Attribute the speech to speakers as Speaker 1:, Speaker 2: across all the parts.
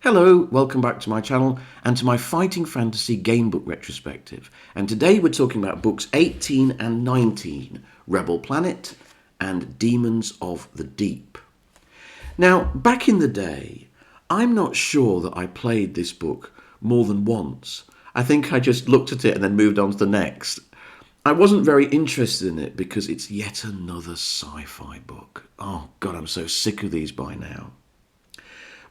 Speaker 1: Hello, welcome back to my channel and to my Fighting Fantasy Gamebook retrospective. And today we're talking about books 18 and 19, Rebel Planet and Demons of the Deep. Now, back in the day, I'm not sure that I played this book more than once. I think I just looked at it and then moved on to the next. I wasn't very interested in it because it's yet another sci-fi book. Oh God, I'm so sick of these by now.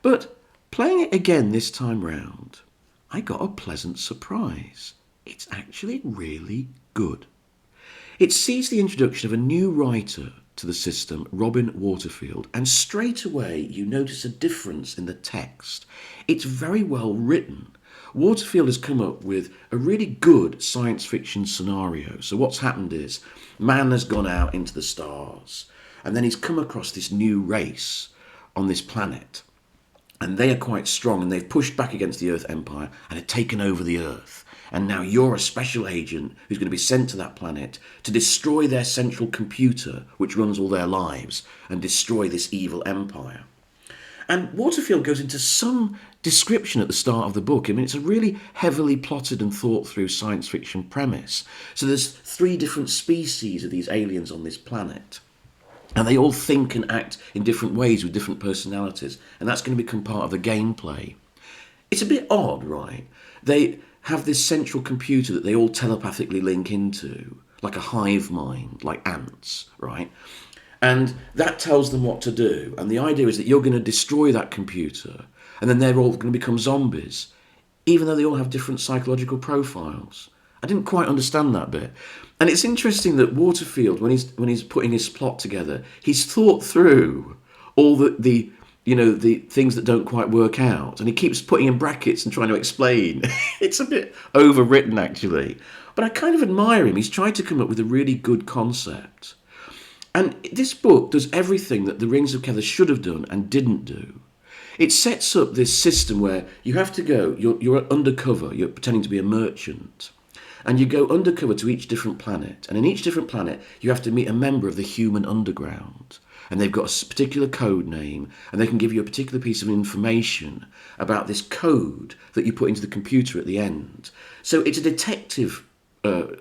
Speaker 1: But playing it again this time round, I got a pleasant surprise. It's actually really good. It sees the introduction of a new writer to the system, Robin Waterfield, and straight away you notice a difference in the text. It's very well written. Waterfield has come up with a really good science fiction scenario. So what's happened is man has gone out into the stars, and then he's come across this new race on this planet. And they are quite strong, and they've pushed back against the Earth Empire and have taken over the Earth. And now you're a special agent who's going to be sent to that planet to destroy their central computer, which runs all their lives, and destroy this evil empire. And Waterfield goes into some description at the start of the book. I mean, it's a really heavily plotted and thought through science fiction premise. So there's 3 different species of these aliens on this planet. And they all think and act in different ways with different personalities. And that's going to become part of the gameplay. It's a bit odd, right? They have this central computer that they all telepathically link into, like a hive mind, like ants, right? And that tells them what to do. And the idea is that you're going to destroy that computer, and then they're all going to become zombies, even though they all have different psychological profiles. I didn't quite understand that bit. And it's interesting that Waterfield, when he's putting his plot together, he's thought through all the things that don't quite work out, and he keeps putting in brackets and trying to explain. It's a bit overwritten, actually. But I kind of admire him. He's tried to come up with a really good concept. And this book does everything that the Rings of Kether should have done and didn't do. It sets up this system where you have to go, you're undercover, you're pretending to be a merchant. And you go undercover to each different planet. And in each different planet, you have to meet a member of the human underground. And they've got a particular code name, and they can give you a particular piece of information about this code that you put into the computer at the end. So it's a detective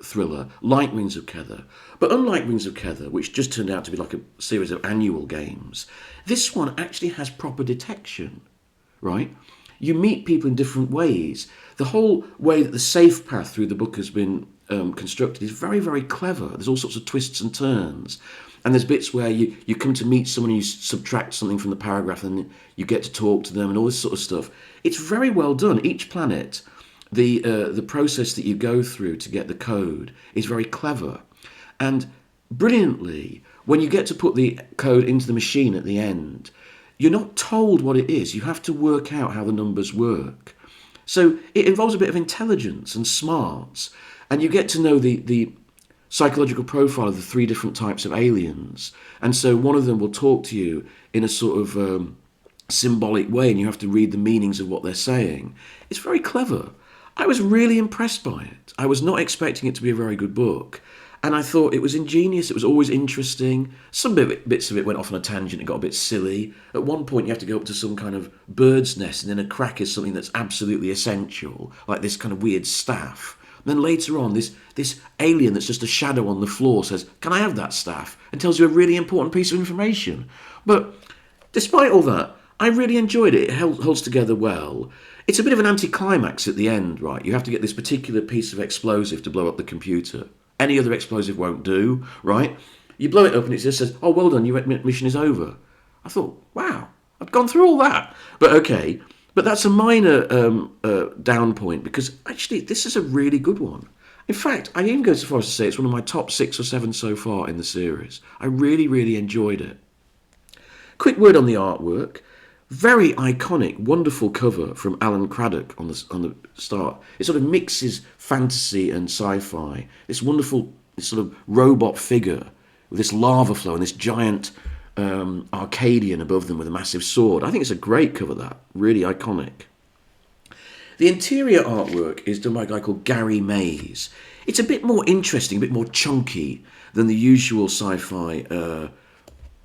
Speaker 1: thriller, like Rings of Kether. But unlike Rings of Kether, which just turned out to be like a series of annual games, this one actually has proper detection, right? You meet people in different ways. The whole way that the safe path through the book has been constructed is very, very clever. There's all sorts of twists and turns. And there's bits where you come to meet someone, you subtract something from the paragraph, and you get to talk to them and all this sort of stuff. It's very well done. Each planet, the process that you go through to get the code is very clever. And brilliantly, when you get to put the code into the machine at the end, you're not told what it is. You have to work out how the numbers work. So it involves a bit of intelligence and smarts, and you get to know the psychological profile of the 3 different types of aliens. And so one of them will talk to you in a sort of symbolic way, and you have to read the meanings of what they're saying. It's very clever. I was really impressed by it. I was not expecting it to be a very good book. And I thought it was ingenious, it was always interesting. Some bits of it went off on a tangent and got a bit silly. At one point you have to go up to some kind of bird's nest, and then a crack is something that's absolutely essential, like this kind of weird staff. And then later on, this alien that's just a shadow on the floor says, "Can I have that staff?" and tells you a really important piece of information. But despite all that, I really enjoyed it. It holds together well. It's a bit of an anticlimax at the end, right? You have to get this particular piece of explosive to blow up the computer. Any other explosive won't do, right? You blow it up and it just says, "Oh, well done, your mission is over." I thought, wow, I've gone through all that. But okay, but that's a minor down point, because actually this is a really good one. In fact, I even go so far as to say it's one of my top 6 or 7 so far in the series. I really, really enjoyed it. Quick word on the artwork. Very iconic, wonderful cover from Alan Craddock on the start. It sort of mixes fantasy and sci-fi. This wonderful sort of robot figure with this lava flow and this giant Arcadian above them with a massive sword. I think it's a great cover, that. Really iconic. The interior artwork is done by a guy called Gary Mays. It's a bit more interesting, a bit more chunky than the usual sci-fi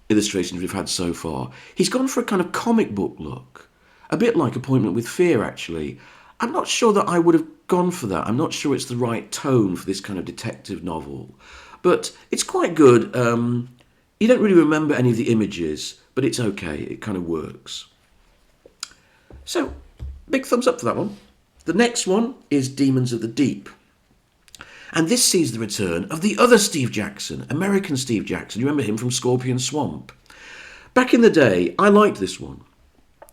Speaker 1: illustrations we've had so far. He's gone for a kind of comic book look. A bit like Appointment with Fear, actually. I'm not sure that I would have gone for that. I'm not sure it's the right tone for this kind of detective novel. But it's quite good. You don't really remember any of the images, but it's okay. It kind of works. So, big thumbs up for that one. The next one is Demons of the Deep. And this sees the return of the other Steve Jackson, American Steve Jackson. You remember him from Scorpion Swamp? Back in the day, I liked this one.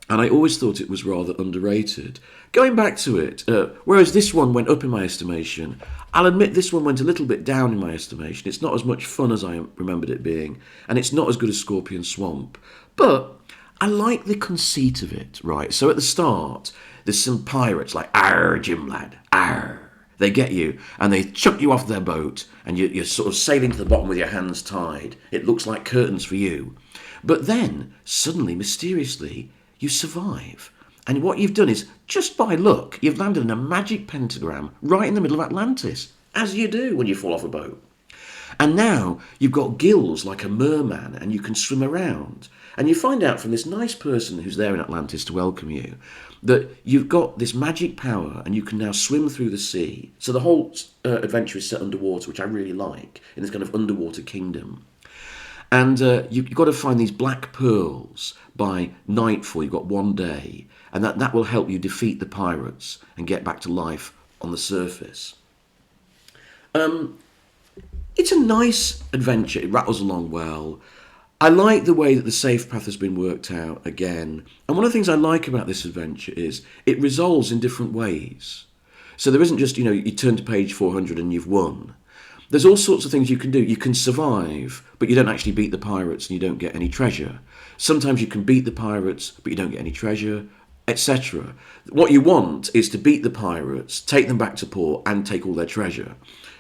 Speaker 1: And I always thought it was rather underrated. Going back to it, whereas this one went up in my estimation, I'll admit this one went a little bit down in my estimation. It's not as much fun as I remembered it being, and it's not as good as Scorpion Swamp. But I like the conceit of it, right? So at the start, there's some pirates like, "Arr, Jim lad, arr." They get you, and they chuck you off their boat, and you're sort of sailing to the bottom with your hands tied. It looks like curtains for you. But then, suddenly, mysteriously, you survive. And what you've done is, just by luck, you've landed in a magic pentagram right in the middle of Atlantis, as you do when you fall off a boat. And now you've got gills like a merman, and you can swim around. And you find out from this nice person who's there in Atlantis to welcome you that you've got this magic power and you can now swim through the sea. So the whole adventure is set underwater, which I really like, in this kind of underwater kingdom. And you've got to find these black pearls by nightfall. You've got one day, and that will help you defeat the pirates and get back to life on the surface. It's a nice adventure. It rattles along well. I like the way that the safe path has been worked out again. And one of the things I like about this adventure is it resolves in different ways. So there isn't just, you turn to page 400 and you've won. There's all sorts of things you can do. You can survive, but you don't actually beat the pirates and you don't get any treasure. Sometimes you can beat the pirates, but you don't get any treasure, etc. What you want is to beat the pirates, take them back to port, and take all their treasure.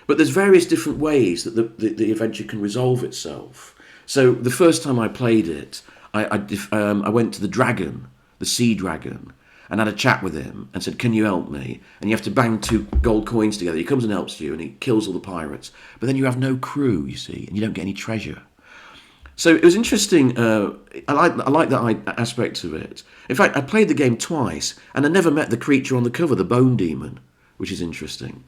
Speaker 1: But there's various different ways that the adventure can resolve itself. So the first time I played it, I went to the dragon, the sea dragon, and had a chat with him and said, "Can you help me?" And you have to bang 2 gold coins together. He comes and helps you and he kills all the pirates. But then you have no crew, you see, and you don't get any treasure. So it was interesting. I like that aspect of it. In fact, I played the game twice and I never met the creature on the cover, the bone demon, which is interesting.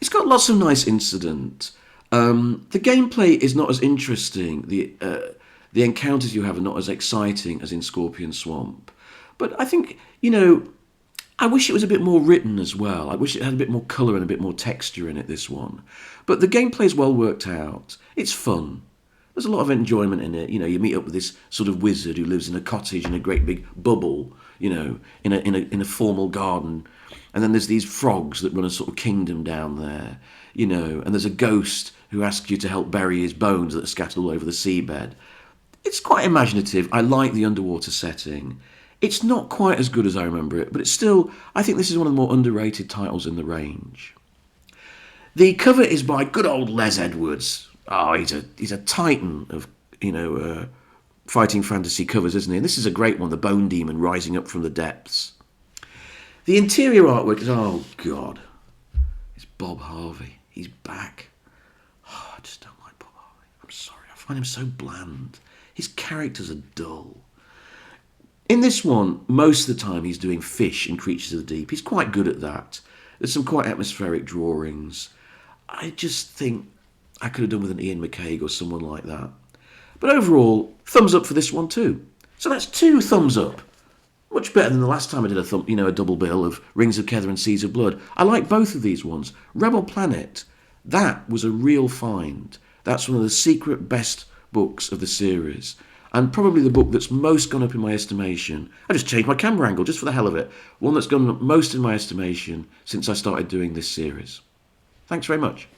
Speaker 1: It's got lots of nice incident. The gameplay is not as interesting. The encounters you have are not as exciting as in Scorpion Swamp. But I think, I wish it was a bit more written as well. I wish it had a bit more colour and a bit more texture in it, this one. But the gameplay is well worked out. It's fun. There's a lot of enjoyment in it. You meet up with this sort of wizard who lives in a cottage in a great big bubble, in a formal garden. And then there's these frogs that run a sort of kingdom down there, and there's a ghost who asks you to help bury his bones that are scattered all over the seabed. It's quite imaginative. I like the underwater setting. It's not quite as good as I remember it, but it's still, I think this is one of the more underrated titles in the range. The cover is by good old Les Edwards. Oh, he's a titan of, fighting fantasy covers, isn't he? And this is a great one, the Bone Demon rising up from the depths. The interior artwork is, oh God, it's Bob Harvey. He's back. Oh, I just don't like Bob Harvey. I'm sorry, I find him so bland. His characters are dull. In this one, most of the time he's doing fish and creatures of the deep. He's quite good at that. There's some quite atmospheric drawings. I just think I could have done with an Ian McCaig or someone like that. But overall, thumbs up for this one too. So that's 2 thumbs up. Much better than the last time I did a double bill of Rings of Kether and Seas of Blood. I like both of these ones. Rebel Planet, that was a real find. That's one of the secret best books of the series. And probably the book that's most gone up in my estimation. I just changed my camera angle just for the hell of it. One that's gone up most in my estimation since I started doing this series. Thanks very much.